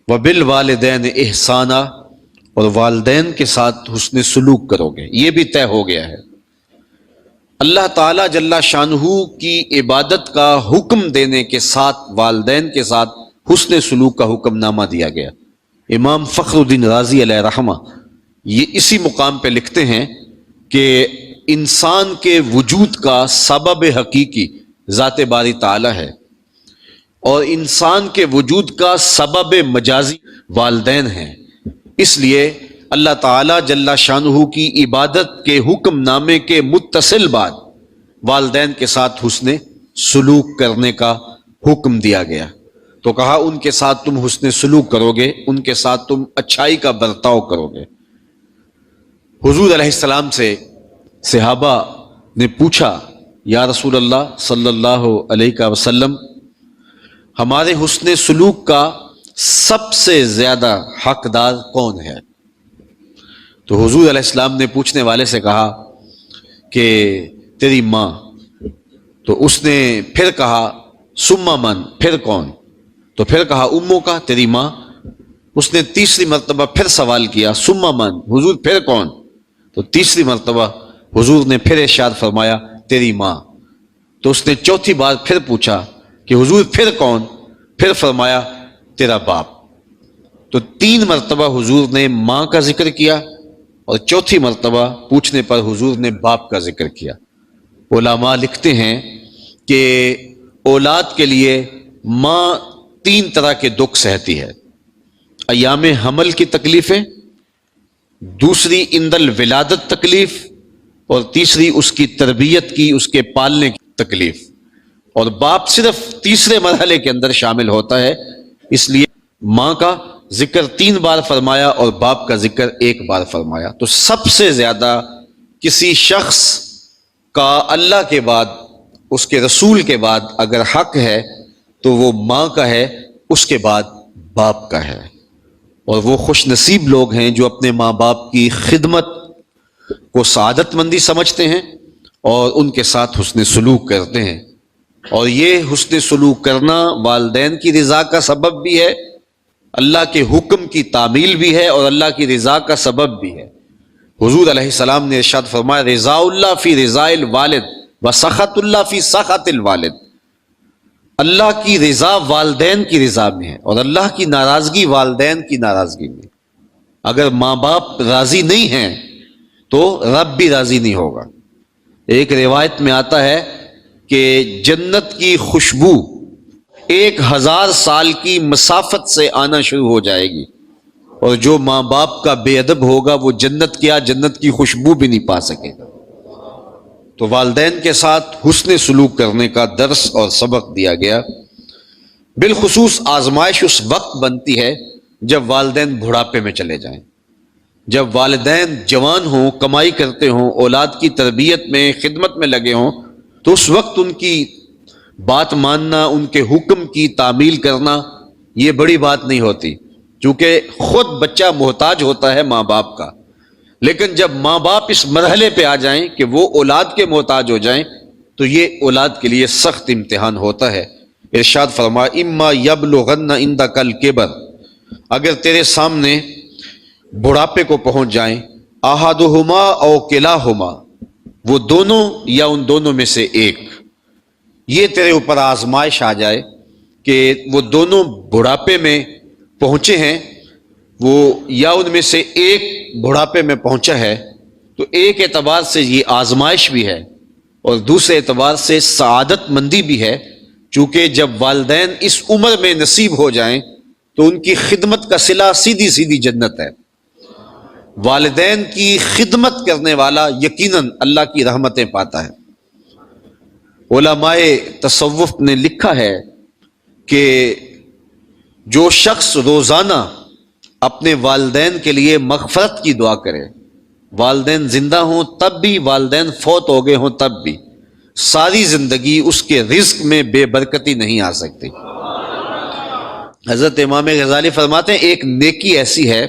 وبالوالدین احسانا، اور والدین کے ساتھ حسن سلوک کرو گے، یہ بھی طے ہو گیا ہے۔ اللہ تعالیٰ جل شانہ کی عبادت کا حکم دینے کے ساتھ والدین کے ساتھ حسن سلوک کا حکم نامہ دیا گیا۔ امام فخر الدین رازی علیہ رحمہ یہ اسی مقام پہ لکھتے ہیں کہ انسان کے وجود کا سبب حقیقی ذات باری تعالیٰ ہے، اور انسان کے وجود کا سبب مجازی والدین ہیں۔ اس لیے اللہ تعالیٰ جل شانہ کی عبادت کے حکم نامے کے متصل بعد والدین کے ساتھ حسن سلوک کرنے کا حکم دیا گیا۔ تو کہا ان کے ساتھ تم حسن سلوک کرو گے، ان کے ساتھ تم اچھائی کا برتاؤ کرو گے۔ حضور علیہ السلام سے صحابہ نے پوچھا، یا رسول اللہ صلی اللہ علیہ وسلم، ہمارے حسن سلوک کا سب سے زیادہ حقدار کون ہے؟ تو حضور علیہ السلام نے پوچھنے والے سے کہا کہ تیری ماں۔ تو اس نے پھر کہا ثم من، پھر کون؟ تو پھر کہا امو کا، تیری ماں۔ اس نے تیسری مرتبہ پھر سوال کیا ثم من، حضور پھر کون؟ تو تیسری مرتبہ حضور نے پھر ارشاد فرمایا تیری ماں۔ تو اس نے چوتھی بار پھر پوچھا کہ حضور پھر کون؟ پھر فرمایا تیرا باپ۔ تو 3 مرتبہ حضور نے ماں کا ذکر کیا، اور چوتھی مرتبہ پوچھنے پر حضور نے باپ کا ذکر کیا۔ علماء لکھتے ہیں کہ اولاد کے لیے ماں 3 طرح کے دکھ سہتی ہے: ایام حمل کی تکلیفیں، دوسری عند الولادت تکلیف، اور تیسری اس کی تربیت کی، اس کے پالنے کی تکلیف۔ اور باپ صرف تیسرے مرحلے کے اندر شامل ہوتا ہے، اس لیے ماں کا ذکر 3 بار فرمایا اور باپ کا ذکر 1 بار فرمایا۔ تو سب سے زیادہ کسی شخص کا اللہ کے بعد، اس کے رسول کے بعد اگر حق ہے تو وہ ماں کا ہے، اس کے بعد باپ کا ہے۔ اور وہ خوش نصیب لوگ ہیں جو اپنے ماں باپ کی خدمت کو سعادت مندی سمجھتے ہیں اور ان کے ساتھ حسن سلوک کرتے ہیں۔ اور یہ حسن سلوک کرنا والدین کی رضا کا سبب بھی ہے، اللہ کے حکم کی تعمیل بھی ہے، اور اللہ کی رضا کا سبب بھی ہے۔ حضور علیہ السلام نے ارشاد فرمایا رضا اللہ فی رضا الوالد و سخط اللہ فی سخط الوالد۔ اللہ کی رضا والدین کی رضا میں ہے، اور اللہ کی ناراضگی والدین کی ناراضگی میں۔ اگر ماں باپ راضی نہیں ہیں تو رب بھی راضی نہیں ہوگا۔ ایک روایت میں آتا ہے کہ جنت کی خوشبو 1000 سال کی مسافت سے آنا شروع ہو جائے گی، اور جو ماں باپ کا بے ادب ہوگا وہ جنت کی خوشبو بھی نہیں پا سکے گا۔ تو والدین کے ساتھ حسن سلوک کرنے کا درس اور سبق دیا گیا۔ بالخصوص آزمائش اس وقت بنتی ہے جب والدین بڑھاپے میں چلے جائیں۔ جب والدین جوان ہوں، کمائی کرتے ہوں، اولاد کی تربیت میں، خدمت میں لگے ہوں، تو اس وقت ان کی بات ماننا، ان کے حکم کی تعمیل کرنا یہ بڑی بات نہیں ہوتی، کیونکہ خود بچہ محتاج ہوتا ہے ماں باپ کا۔ لیکن جب ماں باپ اس مرحلے پہ آ جائیں کہ وہ اولاد کے محتاج ہو جائیں تو یہ اولاد کے لیے سخت امتحان ہوتا ہے۔ ارشاد فرمایا اما یبلغن عندک الکبر، اگر تیرے سامنے بڑھاپے کو پہنچ جائیں، احدہما او کلاہما، وہ دونوں یا ان دونوں میں سے ایک، یہ تیرے اوپر آزمائش آ جائے کہ وہ دونوں بڑھاپے میں پہنچے ہیں، وہ یا ان میں سے ایک بڑھاپے میں پہنچا ہے، تو ایک اعتبار سے یہ آزمائش بھی ہے اور دوسرے اعتبار سے سعادت مندی بھی ہے، چونکہ جب والدین اس عمر میں نصیب ہو جائیں تو ان کی خدمت کا صلہ سیدھی سیدھی جنت ہے۔ والدین کی خدمت کرنے والا یقیناً اللہ کی رحمتیں پاتا ہے۔ علماء تصوف نے لکھا ہے کہ جو شخص روزانہ اپنے والدین کے لیے مغفرت کی دعا کرے، والدین زندہ ہوں تب بھی، والدین فوت ہو گئے ہوں تب بھی، ساری زندگی اس کے رزق میں بے برکتی نہیں آ سکتی۔ حضرت امام غزالی فرماتے ہیں ایک نیکی ایسی ہے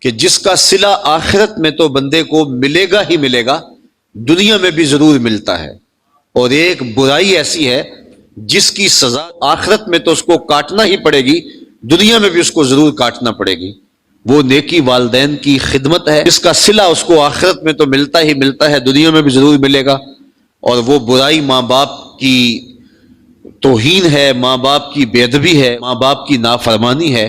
کہ جس کا صلہ آخرت میں تو بندے کو ملے گا ہی ملے گا، دنیا میں بھی ضرور ملتا ہے، اور ایک برائی ایسی ہے جس کی سزا آخرت میں تو اس کو کاٹنا ہی پڑے گی، دنیا میں بھی اس کو ضرور کاٹنا پڑے گی۔ وہ نیکی والدین کی خدمت ہے، اس کا صلہ اس کو آخرت میں تو ملتا ہی ملتا ہے، دنیا میں بھی ضرور ملے گا۔ اور وہ برائی ماں باپ کی توہین ہے، ماں باپ کی بے ادبی ہے، ماں باپ کی نافرمانی ہے،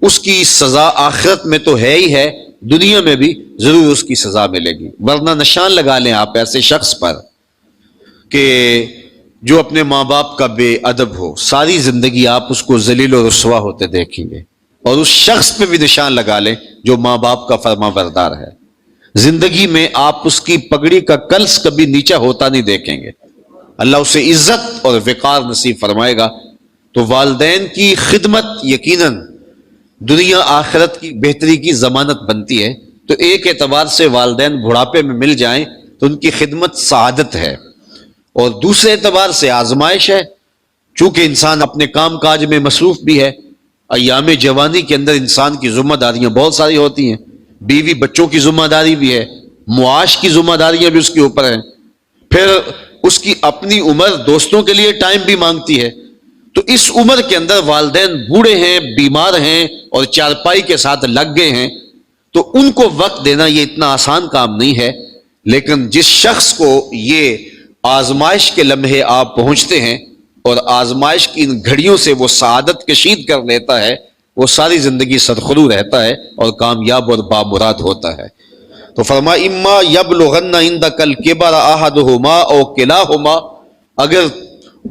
اس کی سزا آخرت میں تو ہے ہی ہے، دنیا میں بھی ضرور اس کی سزا ملے گی۔ ورنہ نشان لگا لیں آپ ایسے شخص پر کہ جو اپنے ماں باپ کا بے ادب ہو، ساری زندگی آپ اس کو ذلیل و رسوا ہوتے دیکھیں گے۔ اور اس شخص پہ بھی نشان لگا لیں جو ماں باپ کا فرما بردار ہے، زندگی میں آپ اس کی پگڑی کا کلس کبھی نیچا ہوتا نہیں دیکھیں گے، اللہ اسے عزت اور وقار نصیب فرمائے گا۔ تو والدین کی خدمت یقیناً دنیا آخرت کی بہتری کی ضمانت بنتی ہے۔ تو ایک اعتبار سے والدین بڑھاپے میں مل جائیں تو ان کی خدمت سعادت ہے، اور دوسرے اعتبار سے آزمائش ہے، چونکہ انسان اپنے کام کاج میں مصروف بھی ہے۔ ایام جوانی کے اندر انسان کی ذمہ داریاں بہت ساری ہوتی ہیں، بیوی بچوں کی ذمہ داری بھی ہے، معاش کی ذمہ داریاں بھی اس کے اوپر ہیں، پھر اس کی اپنی عمر دوستوں کے لیے ٹائم بھی مانگتی ہے۔ تو اس عمر کے اندر والدین بوڑھے ہیں، بیمار ہیں اور چارپائی کے ساتھ لگ گئے ہیں، تو ان کو وقت دینا یہ اتنا آسان کام نہیں ہے۔ لیکن جس شخص کو یہ آزمائش کے لمحے آپ پہنچتے ہیں اور آزمائش کی ان گھڑیوں سے وہ سعادت کشید کر لیتا ہے، وہ ساری زندگی سرخرو رہتا ہے اور کامیاب اور بامراد ہوتا ہے۔ تو فرمایا اما یبلغن عندک الکبر احدہما او کلاہما، اگر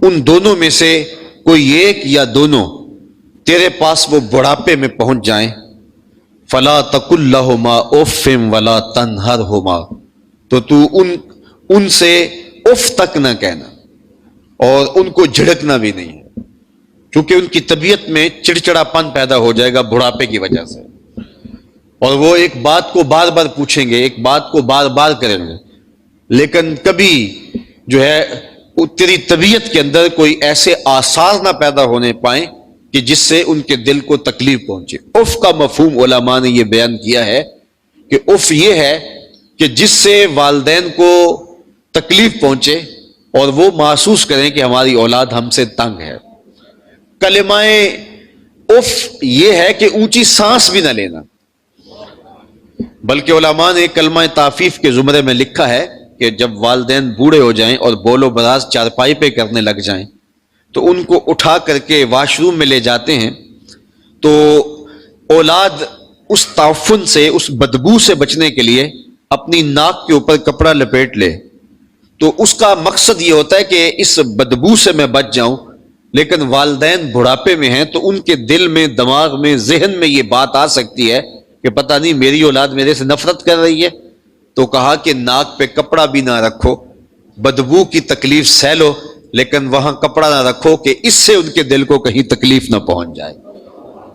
ان دونوں میں سے کوئی ایک یا دونوں تیرے پاس وہ بڑھاپے میں پہنچ جائیں، فلا تقل لہما اف ولا تنہرہما، تو ان سے اف تک نہ کہنا اور ان کو جھڑکنا بھی نہیں ہے، کیونکہ ان کی طبیعت میں چڑچڑا پن پیدا ہو جائے گا بڑھاپے کی وجہ سے، اور وہ ایک بات کو بار بار پوچھیں گے، ایک بات کو بار بار کریں گے، لیکن کبھی جو ہے تیری طبیعت کے اندر کوئی ایسے آثار نہ پیدا ہونے پائیں کہ جس سے ان کے دل کو تکلیف پہنچے۔ اف کا مفہوم علماء نے یہ بیان کیا ہے کہ اف یہ ہے کہ جس سے والدین کو تکلیف پہنچے اور وہ محسوس کریں کہ ہماری اولاد ہم سے تنگ ہے۔ کلمہ اف یہ ہے کہ اونچی سانس بھی نہ لینا، بلکہ علماء نے کلمہ تعفیف کے زمرے میں لکھا ہے کہ جب والدین بوڑھے ہو جائیں اور بول و براز چارپائی پہ کرنے لگ جائیں تو ان کو اٹھا کر کے واش روم میں لے جاتے ہیں، تو اولاد اس تعفن سے، اس بدبو سے بچنے کے لیے اپنی ناک کے اوپر کپڑا لپیٹ لے، تو اس کا مقصد یہ ہوتا ہے کہ اس بدبو سے میں بچ جاؤں۔ لیکن والدین بڑھاپے میں ہیں تو ان کے دل میں، دماغ میں، ذہن میں یہ بات آ سکتی ہے کہ پتہ نہیں میری اولاد میرے سے نفرت کر رہی ہے، تو کہا کہ ناک پہ کپڑا بھی نہ رکھو، بدبو کی تکلیف سہ لو، لیکن وہاں کپڑا نہ رکھو کہ اس سے ان کے دل کو کہیں تکلیف نہ پہنچ جائے۔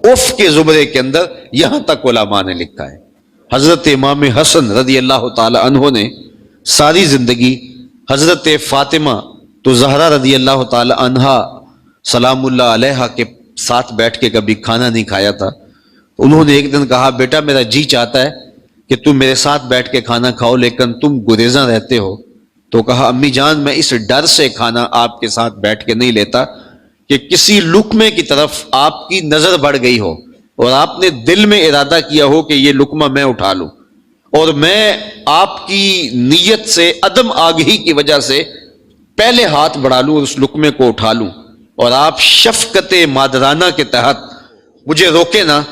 اف کے زمرے کے اندر یہاں تک علماء نے لکھا ہے۔ حضرت امام حسن رضی اللہ تعالی عنہ نے ساری زندگی حضرت فاطمہ تو زہرا رضی اللہ تعالی عنہا سلام اللہ علیہا کے ساتھ بیٹھ کے کبھی کھانا نہیں کھایا تھا۔ انہوں نے ایک دن کہا بیٹا میرا جی چاہتا ہے کہ تم میرے ساتھ بیٹھ کے کھانا کھاؤ لیکن تم گریزاں رہتے ہو، تو کہا امی جان میں اس ڈر سے کھانا آپ کے ساتھ بیٹھ کے نہیں لیتا کہ کسی لقمے کی طرف آپ کی نظر بڑھ گئی ہو اور آپ نے دل میں ارادہ کیا ہو کہ یہ لقمہ میں اٹھا لوں، اور میں آپ کی نیت سے عدم آگہی کی وجہ سے پہلے ہاتھ بڑھا لوں اور اس لقمے کو اٹھا لوں، اور آپ شفقت مادرانہ کے تحت مجھے روکے نا،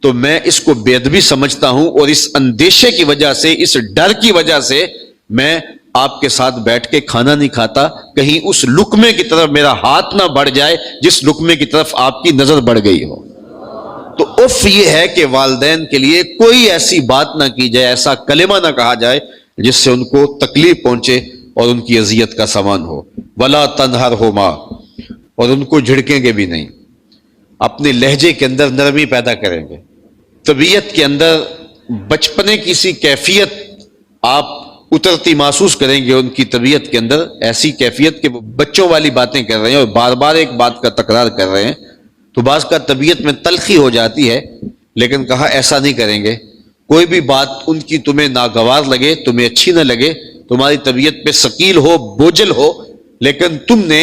تو میں اس کو بے ادبی سمجھتا ہوں، اور اس اندیشے کی وجہ سے، اس ڈر کی وجہ سے میں آپ کے ساتھ بیٹھ کے کھانا نہیں کھاتا، کہیں اس لقمے کی طرف میرا ہاتھ نہ بڑھ جائے جس لقمے کی طرف آپ کی نظر بڑھ گئی ہو۔ تو اف یہ ہے کہ والدین کے لیے کوئی ایسی بات نہ کی جائے، ایسا کلمہ نہ کہا جائے جس سے ان کو تکلیف پہنچے اور ان کی اذیت کا سامان ہو۔ ولا تنہرہما، اور ان کو جھڑکیں گے بھی نہیں، اپنے لہجے کے اندر نرمی پیدا کریں گے، طبیعت کے اندر بچپنے کی سی کیفیت آپ اترتی محسوس کریں گے ان کی طبیعت کے اندر، ایسی کیفیت کہ وہ بچوں والی باتیں کر رہے ہیں اور بار بار ایک بات کا تکرار کر رہے ہیں، تو بعض کا طبیعت میں تلخی ہو جاتی ہے، لیکن کہا ایسا نہیں کریں گے۔ کوئی بھی بات ان کی تمہیں ناگوار لگے، تمہیں اچھی نہ لگے، تمہاری طبیعت پہ ثقیل ہو، بوجھل ہو، لیکن تم نے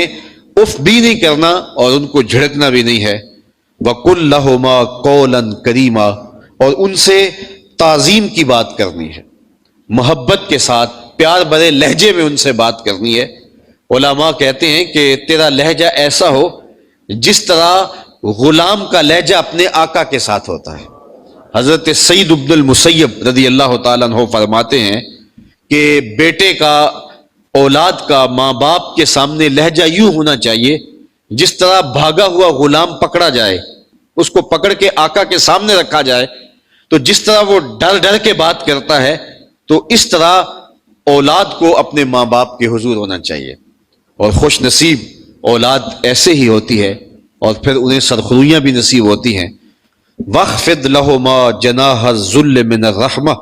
اف بھی نہیں کرنا اور ان کو جھڑکنا بھی نہیں ہے۔ وَقُلْ لَهُمَا قَوْلًا كَرِيمًا، اور ان سے تعظیم کی بات کرنی ہے، محبت کے ساتھ پیار بھرے لہجے میں ان سے بات کرنی ہے۔ علماء کہتے ہیں کہ تیرا لہجہ ایسا ہو جس طرح غلام کا لہجہ اپنے آقا کے ساتھ ہوتا ہے۔ حضرت سعید بن المسیب رضی اللہ تعالیٰ عنہ فرماتے ہیں کہ بیٹے کا، اولاد کا ماں باپ کے سامنے لہجہ یوں ہونا چاہیے جس طرح بھاگا ہوا غلام پکڑا جائے، اس کو پکڑ کے آقا کے سامنے رکھا جائے تو جس طرح وہ ڈر ڈر کے بات کرتا ہے، تو اس طرح اولاد کو اپنے ماں باپ کے حضور ہونا چاہیے۔ اور خوش نصیب اولاد ایسے ہی ہوتی ہے، اور پھر انہیں سرخرویاں بھی نصیب ہوتی ہیں۔ وَاخْفِضْ لَهُمَا جَنَاحَ الذُّلِّ مِنَ الرَّحْمَةِ،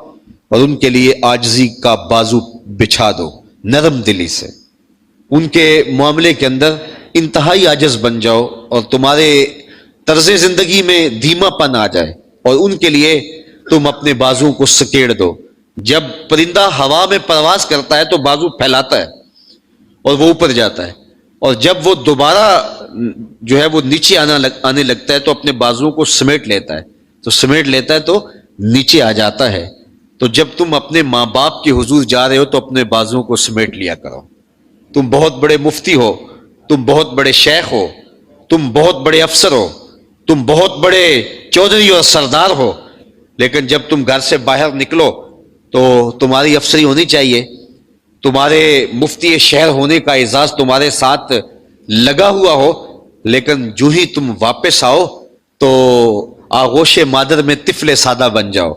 اور ان کے لیے عاجزی کا بازو بچھا دو، نرم دلی سے ان کے معاملے کے اندر انتہائی عاجز بن جاؤ، اور تمہارے طرز زندگی میں دھیما پن آ جائے، اور ان کے لیے تم اپنے بازو کو سکیڑ دو۔ جب پرندہ ہوا میں پرواز کرتا ہے تو بازو پھیلاتا ہے اور وہ اوپر جاتا ہے، اور جب وہ دوبارہ جو ہے وہ نیچے آنے لگتا ہے تو اپنے بازوؤں کو سمیٹ لیتا ہے تو نیچے آ جاتا ہے۔ تو جب تم اپنے ماں باپ کے حضور جا رہے ہو تو اپنے بازوؤں کو سمیٹ لیا کرو۔ تم بہت بڑے مفتی ہو، تم بہت بڑے شیخ ہو، تم بہت بڑے افسر ہو، تم بہت بڑے چودھری اور سردار ہو، لیکن جب تم گھر سے باہر نکلو تو تمہاری افسری ہونی چاہیے، تمہارے مفتی شہر ہونے کا اعزاز تمہارے ساتھ لگا ہوا ہو، لیکن جو ہی تم واپس آؤ تو آغوش مادر میں طفل سادہ بن جاؤ۔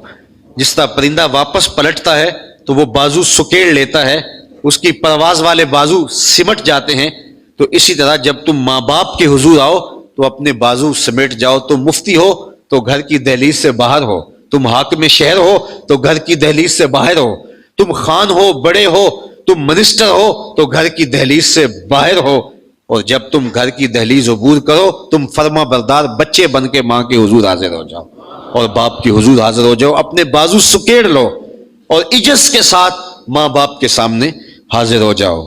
جس طرح پرندہ واپس پلٹتا ہے تو وہ بازو سکیڑ لیتا ہے، اس کی پرواز والے بازو سمٹ جاتے ہیں، تو اسی طرح جب تم ماں باپ کے حضور آؤ تو اپنے بازو سمیٹ جاؤ۔ تم مفتی ہو تو گھر کی دہلیز سے باہر ہو، تم حاکم شہر ہو تو گھر کی دہلیز سے باہر ہو، تم خان ہو، بڑے ہو، تم منسٹر ہو تو گھر کی دہلیز سے باہر ہو، اور جب تم گھر کی دہلیز عبور کرو تم فرما بردار بچے بن کے ماں کے حضور حاضر ہو جاؤ اور باپ کے حضور حاضر ہو جاؤ، اپنے بازو سکیڑ لو اور عجز کے ساتھ ماں باپ کے سامنے حاضر ہو جاؤ۔